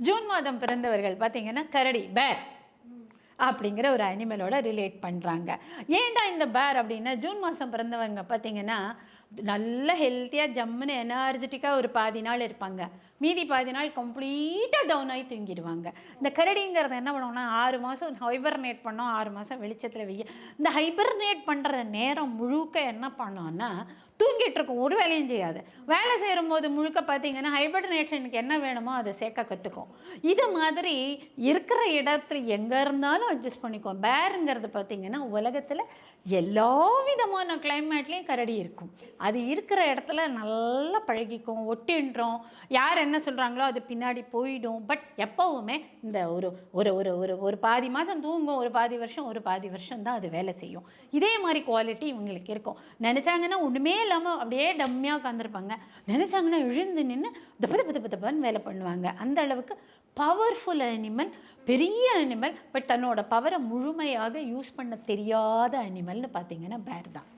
June மாதம் பிறந்தவர்கள் பார்த்தீங்கன்னா கரடி, பேர் அப்படிங்கிற ஒரு அனிமலோட ரிலேட் பண்ணுறாங்க. ஏன்டா இந்த பேர் அப்படின்னா, ஜூன் மாதம் பிறந்தவங்க பார்த்தீங்கன்னா நல்ல ஹெல்த்தியாக ஜம்முன்னு எனர்ஜெட்டிக்காக ஒரு பாதி நாள் இருப்பாங்க, மீதி பாதி நாள் கம்ப்ளீட்டாக டவுன் ஆகி தூங்கிடுவாங்க. இந்த கரடிங்கிறது என்ன பண்ணுவோம்னா 6 மாதம் ஹைபர்னேட் பண்ணோம், 6 மாதம் வெளிச்சத்தில் வெயில். இந்த ஹைபர்னேட் பண்ணுற நேரம் முழுக்க என்ன பண்ணோன்னா தூங்கிட்டு இருக்கும், ஒரு வேலையும் செய்யாது. வேலை செய்யும்போது முழுக்க பார்த்தீங்கன்னா ஹைபர்னேஷனுக்கு என்ன வேணுமோ அதை சேர்க்க கற்றுக்கும். இது மாதிரி இருக்கிற இடத்துல எங்கே இருந்தாலும் அட்ஜஸ்ட் பண்ணிக்கும். பேருங்கிறது பார்த்தீங்கன்னா உலகத்தில் எல்லா விதமான கிளைமேட்லேயும் கரடி இருக்கும். அது இருக்கிற இடத்துல நல்லா பழகிக்கும், ஒட்டின்றோம், யார் என்ன சொல்கிறாங்களோ அது பின்னாடி போயிடும். பட் எப்போவுமே இந்த ஒரு ஒரு ஒரு ஒரு ஒரு பாதி மாதம் தூங்கும், ஒரு பாதி வருஷம் தான் அது வேலை செய்யும். இதே மாதிரி குவாலிட்டி இவங்களுக்கு இருக்கும். நினச்சாங்கன்னா ஒன்றுமே இல்லாமல் அப்படியே டம்மியாக உட்காந்துருப்பாங்க, நினச்சாங்கன்னா எழுந்து நின்று தப்பு வேலை பண்ணுவாங்க. அந்த அளவுக்கு பவர்ஃபுல் அனிமல், பெரிய அனிமல். பட் தன்னோட பவரை முழுமையாக யூஸ் பண்ண தெரியாத அனிமல்னு பார்த்தீங்கன்னா பேர் தான்.